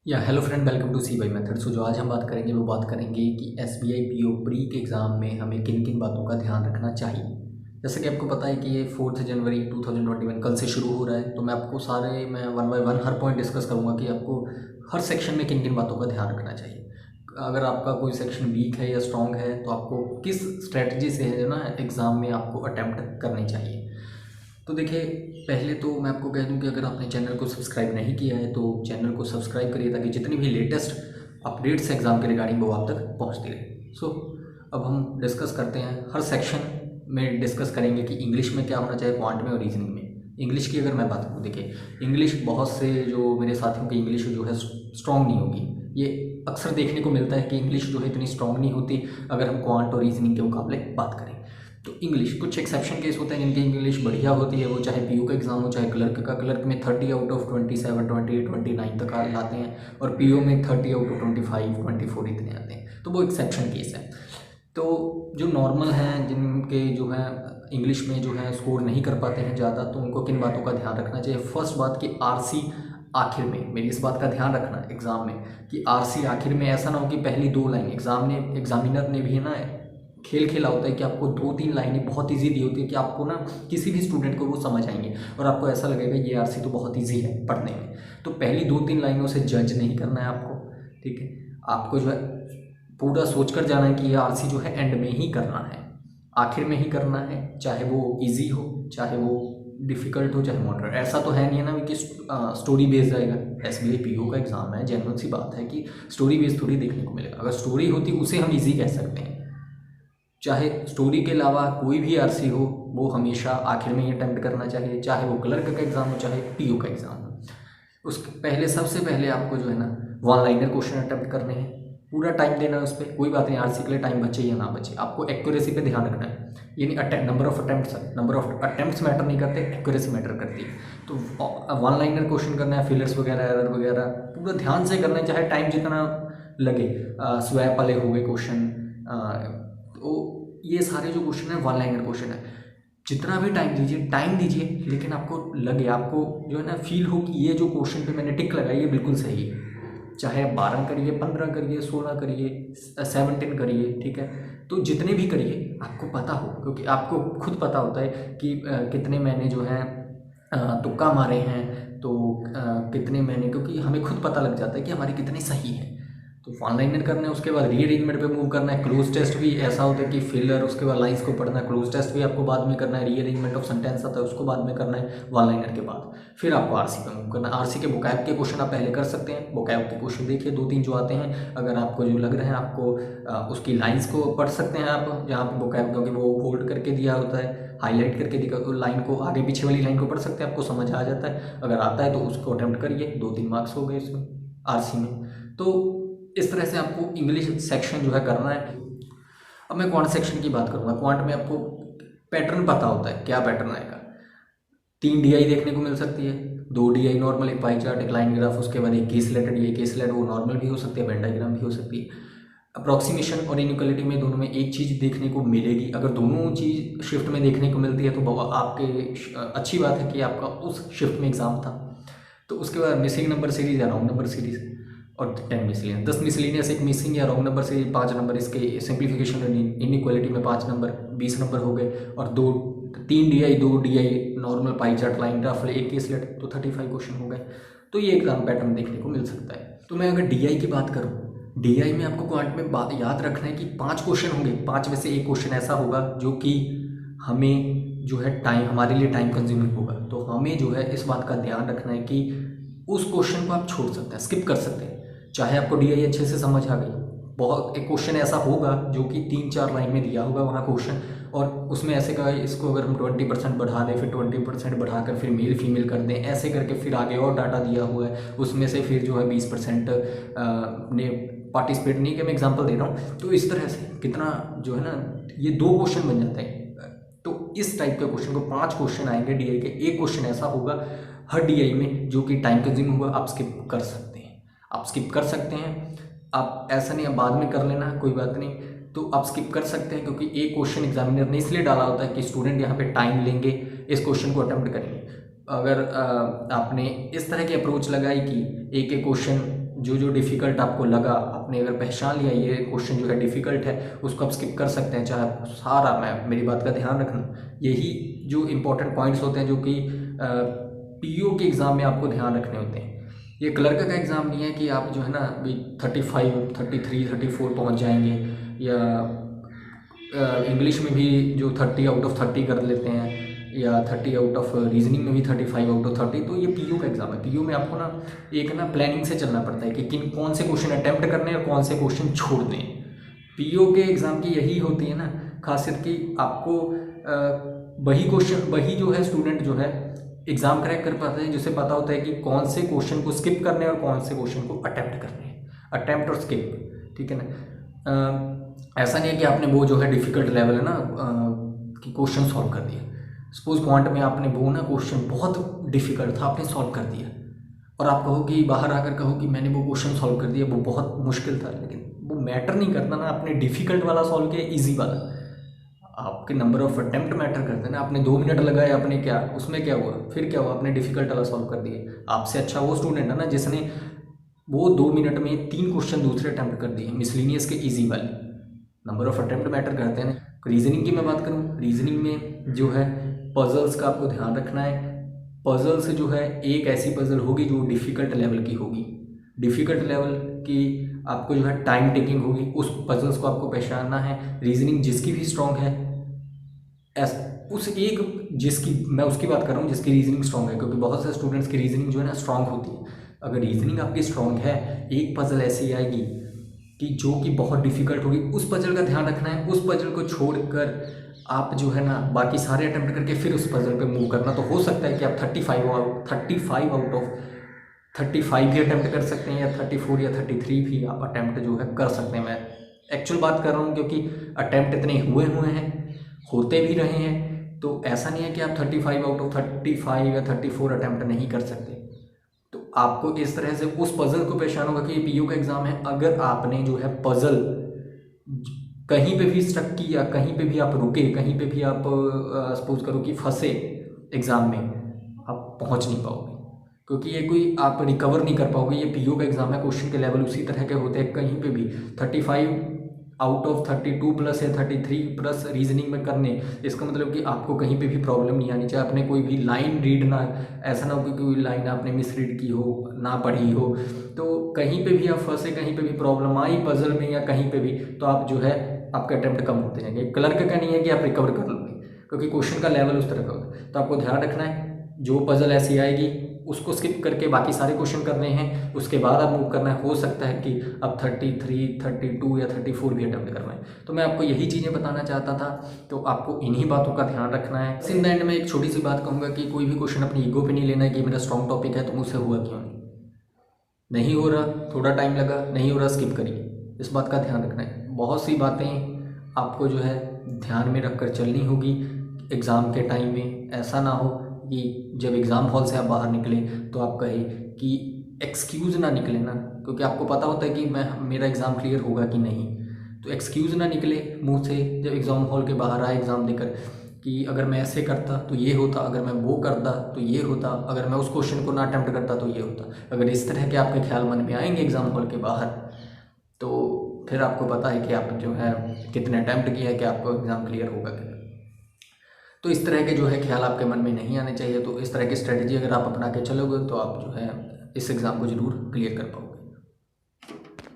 या hello friend, welcome to C Y method. So जो आज हम बात करेंगे वो बात करेंगे कि एसबीआई पीओ प्री के एग्ज़ाम में हमें किन किन बातों का ध्यान रखना चाहिए। जैसे कि आपको पता है कि ये 4 जनवरी 2021 कल से शुरू हो रहा है, तो मैं आपको मैं one by one her point discuss करूँगा कि आपको हर सेक्शन में किन किन बातों का ध्यान रखना चाहिए। अगर आपका कोई सेक्शन वीक है या स्ट्रॉन्ग है तो आपको किस स्ट्रेटजी से है ना एग्ज़ाम में आपको अटैम्प्ट करनी चाहिए। तो देखिए, पहले तो मैं आपको कह दूं कि अगर आपने चैनल को सब्सक्राइब नहीं किया है तो चैनल को सब्सक्राइब करिए ताकि जितनी भी लेटेस्ट अपडेट्स एग्ज़ाम के रिगार्डिंग वो आप तक पहुंचती रहे। सो अब हम डिस्कस करते हैं, हर सेक्शन में डिस्कस करेंगे कि इंग्लिश में क्या होना चाहिए, क्वांट में और रीजनिंग में। इंग्लिश की अगर मैं बात करूँ, देखिए इंग्लिश बहुत से जो मेरे साथियों की इंग्लिश जो है स्ट्रॉन्ग नहीं होगी। ये अक्सर देखने को मिलता है कि इंग्लिश जो है इतनी स्ट्रॉन्ग नहीं होती अगर हम क्वांट और रीजनिंग के मुकाबले बात करें। तो इंग्लिश कुछ एक्सेप्शन केस होते हैं जिनकी इंग्लिश बढ़िया होती है, वो चाहे पीयू का एग्ज़ाम हो चाहे क्लर्क का। क्लर्क में 30 आउट ऑफ 27, 28, 29 तक लाते हैं और पीओ में 30 आउट ऑफ 25, 24 इतने आते हैं, तो वो एक्सेप्शन केस है। तो जो नॉर्मल हैं, जिनके जो है इंग्लिश में जो है स्कोर नहीं कर पाते हैं ज़्यादा, तो उनको किन बातों का ध्यान रखना चाहिए। फर्स्ट बात कि आरसी आखिर में, मेरी इस बात का ध्यान रखना एग्ज़ाम में कि आरसी आखिर में ऐसा ना हो कि पहली 2 लाइन एग्जामिनर ने भी है ना खेल खेला होता है कि आपको 2-3 लाइनें बहुत इजी दी होती है कि आपको ना किसी भी स्टूडेंट को वो समझ आएंगे और आपको ऐसा लगेगा ये आरसी तो बहुत इजी है पढ़ने में। तो पहली 2-3 लाइनों से जज नहीं करना है आपको, ठीक है। आपको जो है पूरा सोच कर जाना है कि ये आरसी जो है एंड में ही करना है, आखिर में ही करना है, चाहे वो ईजी हो चाहे वो डिफ़िकल्ट हो चाहे मॉडरेट। ऐसा तो है नहीं है ना कि स्टोरी बेस्ड रहेगा। एसबीआई पीओ का एग्ज़ाम है, जेन्युइन सी बात है कि स्टोरी बेस्ड थोड़ी देखने को मिलेगा। अगर स्टोरी होती उसे हम ईजी कह सकते हैं। चाहे स्टोरी के अलावा कोई भी आरसी हो वो हमेशा आखिर में ही अटैम्प्ट करना चाहिए, चाहे वो क्लर्क का एग्ज़ाम हो चाहे पीओ का एग्ज़ाम हो। उसके पहले सबसे पहले आपको जो है ना वन लाइनर क्वेश्चन अटैम्प्ट करने हैं, पूरा टाइम देना है उस पर। कोई बात नहीं, आरसी के लिए टाइम बचे या ना बचे, आपको एक्यूरेसी पे ध्यान रखना है। यानी नंबर ऑफ अटैम्प्ट्स मैटर नहीं करते, एक्यूरेसी मैटर करती है। तो वन लाइनर क्वेश्चन करना है, फिलर्स वगैरह एरर वगैरह पूरा ध्यान से करना है, चाहे टाइम जितना लगे। स्वैप वाले हो गए क्वेश्चन, तो ये सारे जो क्वेश्चन है वन लाइनर क्वेश्चन है। जितना भी टाइम दीजिए, लेकिन आपको लगे, आपको जो है ना फील हो कि ये जो क्वेश्चन पे मैंने टिक लगाई ये बिल्कुल सही है। चाहे आप 12 करिए, 15 करिए, 16 करिए, 17 करिए, ठीक है। तो जितने भी करिए आपको पता हो, क्योंकि आपको खुद पता होता है कि कितने मैंने जो है तुक्का मारे हैं, तो कितने मैंने, क्योंकि हमें खुद पता लग जाता है कि हमारी कितनी सही है। तो वन लाइनर करना है, उसके बाद रीअरेंजमेंट पे मूव करना है। क्लोज टेस्ट भी ऐसा होता है कि फिलर, उसके बाद लाइंस को पढ़ना है। क्लोज टेस्ट भी आपको बाद में करना है, रीअरेंजमेंट ऑफ सेंटेंस आता है उसको बाद में करना है वन लाइनर के बाद। फिर आपको आरसी पे मूव करना है। आरसी के वोकैब के क्वेश्चन आप पहले कर सकते हैं। वोकैब के क्वेश्चन देखिए 2-3 जो आते हैं, अगर आपको जो लग रहे हैं आपको उसकी लाइन्स को पढ़ सकते हैं आप, जहाँ पे वोकैब, क्योंकि वो होल्ड करके दिया होता है, हाईलाइट करके दिखा, तो लाइन को आगे पीछे वाली लाइन को पढ़ सकते हैं, आपको समझ आ जाता है। अगर आता है तो उसको अटेम्प्ट करिए, 2-3 मार्क्स हो गए इसमें आरसी में। तो इस तरह से आपको इंग्लिश सेक्शन जो है करना है। अब मैं क्वांट सेक्शन की बात करूँगा। क्वांट में आपको पैटर्न पता होता है, क्या पैटर्न आएगा। 3 डीआई देखने को मिल सकती है, 2 डीआई नॉर्मल, एक पाई चार्ट, एक लाइन ग्राफ, उसके बाद एक केस लेटर। ये केस लेटर वो नॉर्मल भी हो सकती है, वेन डायग्राम भी हो सकती है। अप्रॉक्सीमेशन और इनइक्वालिटी में दोनों में एक चीज़ देखने को मिलेगी। अगर दोनों चीज़ शिफ्ट में देखने को मिलती है तो आपके अच्छी बात है कि आपका उस शिफ्ट में एग्ज़ाम था। तो उसके बाद मिसिंग नंबर सीरीज या रॉन्ग नंबर सीरीज और 10 मिसलिनियस, 10 मिसलिनियस, एक मिसिंग या रॉन्ग नंबर सीरीज, 5 नंबर। इसके सिंप्लीफिकेशन और इनइक्वालिटी में 5 नंबर, 20 नंबर हो गए। और 3 DI, 2 DI normal, pie chart, line graph, एक केस लेटर, तो 35 क्वेश्चन हो गए। तो ये एग्जाम पैटर्न देखने को मिल सकता है। तो मैं अगर डीआई की बात करूँ, डीआई में आपको क्वांट में बात याद रखना है कि 5 क्वेश्चन होंगे, 5 में से एक क्वेश्चन ऐसा होगा जो कि हमें जो है हमारे लिए टाइम कंज्यूमिंग होगा। तो हमें जो है इस बात का ध्यान रखना है कि उस क्वेश्चन को आप छोड़ सकते हैं, स्किप कर सकते हैं। चाहे आपको डीआई अच्छे से समझ आ गई, बहुत एक क्वेश्चन ऐसा होगा जो कि 3-4 लाइन में दिया होगा वहाँ क्वेश्चन, और उसमें ऐसे कहा इसको अगर हम 20% बढ़ा दें, फिर 20% बढ़ाकर फिर मेल फीमेल कर दें, ऐसे करके फिर आगे और डाटा दिया हुआ है, उसमें से फिर जो है 20% ने पार्टिसिपेट नहीं किया। मैं एग्जांपल दे रहा हूँ। तो इस तरह से कितना जो है ना ये 2 क्वेश्चन बन जाते हैं। तो इस टाइप के क्वेश्चन को 5 क्वेश्चन आएंगे डीआई के, एक क्वेश्चन ऐसा होगा हर डीआई में जो कि टाइम कंज्यूम होगा, आप स्किप कर सकते हैं। आप स्किप कर सकते हैं, आप ऐसा नहीं, आप बाद में कर लेना, कोई बात नहीं। तो आप स्किप कर सकते हैं, क्योंकि एक क्वेश्चन एग्जामिनर ने इसलिए डाला होता है कि स्टूडेंट यहाँ पे टाइम लेंगे, इस क्वेश्चन को अटेम्प्ट करेंगे। अगर आपने इस तरह की अप्रोच लगाई कि एक एक क्वेश्चन जो जो डिफ़िकल्ट आपको लगा, आपने अगर पहचान लिया ये क्वेश्चन जो है डिफ़िकल्ट है, उसको आप स्किप कर सकते हैं, चाहे आप सारा, मैं मेरी बात का ध्यान रखना, यही जो इंपॉर्टेंट पॉइंट्स होते हैं जो कि पीओ के एग्ज़ाम में आपको ध्यान रखने होते हैं। ये क्लर्क का एग्ज़ाम नहीं है कि आप जो है ना अभी 35, 33, 34 पहुँच जाएंगे, या इंग्लिश में भी जो 30 आउट ऑफ 30 कर लेते हैं, या 30 आउट ऑफ रीजनिंग में भी 35 आउट ऑफ 30। तो ये पीओ का एग्ज़ाम है। पीओ में आपको ना एक ना प्लानिंग से चलना पड़ता है कि कौन से क्वेश्चन अटैम्प्ट करने हैं और कौन से क्वेश्चन छोड़ने हैं। पीओ के एग्ज़ाम की यही होती है ना खासियत कि आपको वही क्वेश्चन, वही जो है स्टूडेंट जो है एग्ज़ाम क्रैक कर पाते हैं जिसे पता होता है कि कौन से क्वेश्चन को स्किप करने हैं और कौन से क्वेश्चन को अटैम्प्ट करने हैं। अटैम्प्ट और स्किप, ठीक है ना। ऐसा नहीं है कि आपने वो जो है डिफ़िकल्ट लेवल है ना कि क्वेश्चन सॉल्व कर दिया। सपोज क्वांट में आपने वो ना क्वेश्चन बहुत डिफ़िकल्ट था, आपने सॉल्व कर दिया, और आप कहो कि बाहर आकर कहो कि मैंने वो क्वेश्चन सॉल्व कर दिया, वो बहुत मुश्किल था, लेकिन वो मैटर नहीं करता ना, आपने डिफ़िकल्ट वाला सॉल्व किया ईजी वाला, आपके नंबर ऑफ अटेम्प्ट मैटर करते हैं ना। आपने 2 मिनट लगाए, आपने क्या, उसमें क्या हुआ, फिर क्या हुआ, आपने डिफ़िकल्ट वाला सॉल्व कर दिया। आपसे अच्छा वो स्टूडेंट है ना जिसने वो 2 मिनट में 3 क्वेश्चन दूसरे अटैम्प्ट कर दिए मिसलिनियस के ईजी वाले। नंबर ऑफ अटैम्प्ट मैटर करते हैं। रीजनिंग की मैं बात करूँ, रीजनिंग में जो है पजल्स का आपको ध्यान रखना है। पजल्स जो है एक ऐसी पजल होगी जो डिफ़िकल्ट लेवल की होगी, डिफ़िकल्ट लेवल की आपको जो है टाइम टेकिंग होगी, उस पजल्स को आपको पहचानना है। रीजनिंग जिसकी भी स्ट्रॉन्ग है, उस एक जिसकी मैं उसकी बात कर रहा हूँ जिसकी रीजनिंग स्ट्रॉन्ग है, क्योंकि बहुत से स्टूडेंट्स की रीजनिंग जो है ना स्ट्रॉन्ग होती है। अगर रीजनिंग आपकी स्ट्रॉन्ग है, एक पजल ऐसी आएगी कि जो कि बहुत डिफ़िकल्ट होगी, उस पजल का ध्यान रखना है। उस पजल को छोड़कर आप जो है ना बाकी सारे अटैम्प्ट करके फिर उस पजल पे मूव करना। तो हो सकता है कि आप 35 आउट ऑफ 35 भी अटैम्प्ट कर सकते हैं, या 34 या 33 भी आप अटैम्प्ट जो है कर सकते हैं। मैं एक्चुअल बात कर रहा हूँ क्योंकि अटैम्प्ट इतने हुए हैं, होते भी रहे हैं। तो ऐसा नहीं है कि आप 35 आउट ऑफ 35 या 34 अटैम्प्ट नहीं कर सकते। तो आपको इस तरह से उस पजल को पहचान होगा कि ये पीयू का एग्ज़ाम है। अगर आपने जो है पजल कहीं पे भी स्टक की, या कहीं पे भी आप रुके, कहीं पे भी आप सपोज करो कि फंसे एग्ज़ाम में, आप पहुंच नहीं पाओगे, क्योंकि ये कोई आप रिकवर नहीं कर पाओगे। ये पीयू का एग्ज़ाम है, क्वेश्चन के लेवल उसी तरह के होते हैं। कहीं पे भी 35 आउट ऑफ 32 प्लस या 33 प्लस रीजनिंग में करने, इसका मतलब कि आपको कहीं पे भी प्रॉब्लम नहीं आनी चाहिए। आपने कोई भी लाइन रीड ना, ऐसा ना हो कि कोई लाइन आपने मिस रीड की हो, ना पढ़ी हो, तो कहीं पे भी आप फंसे, कहीं पे भी प्रॉब्लम आई पजल में या कहीं पे भी, तो आप जो है आपके अटैम्प्ट कम होते जाएंगे। क्लर्क का नहीं है कि आप रिकवर कर लोगे, क्योंकि क्वेश्चन का लेवल उस तरह का होगा। तो आपको ध्यान रखना है, जो पजल ऐसी आएगी उसको स्किप करके बाकी सारे क्वेश्चन करने हैं, उसके बाद आप मूव करना है। हो सकता है कि अब 33, 32 या 34 भी अटैम्प्ट करना है। तो मैं आपको यही चीज़ें बताना चाहता था, तो आपको इन्हीं बातों का ध्यान रखना है। इन द एंड में एक छोटी सी बात कहूँगा कि कोई भी क्वेश्चन अपनी ईगो पे नहीं लेना है कि मेरा स्ट्रॉन्ग टॉपिक है तो मुझसे हुआ क्यों नहीं हो रहा, थोड़ा टाइम लगा, नहीं हो रहा, स्किप करिए। इस बात का ध्यान रखना है। बहुत सी बातें आपको जो है ध्यान में रखकर चलनी होगी एग्ज़ाम के टाइम में। ऐसा ना हो कि जब एग्ज़ाम हॉल से आप बाहर निकले तो आप कहे कि एक्सक्यूज़ ना निकले ना, क्योंकि आपको पता होता है कि मेरा एग्ज़ाम क्लियर होगा कि नहीं। तो एक्सक्यूज़ ना निकले मुंह से जब एग्ज़ाम हॉल के बाहर आए एग्ज़ाम देकर कि अगर मैं ऐसे करता तो ये होता, अगर मैं वो करता तो ये होता, अगर मैं उस क्वेश्चन को ना अटैम्प्ट करता तो ये होता। अगर इस तरह के आपके ख्याल मन में आएंगे एग्ज़ाम हॉल के बाहर, तो फिर आपको पता है कि आप जो है कितने अटैम्प्ट किया है, कि आपको एग्ज़ाम क्लियर होगा कि नहीं। तो इस तरह के जो है ख्याल आपके मन में नहीं आने चाहिए। तो इस तरह की स्ट्रेटजी अगर आप अपना के चलोगे तो आप जो है इस एग्ज़ाम को ज़रूर क्लियर कर पाओगे।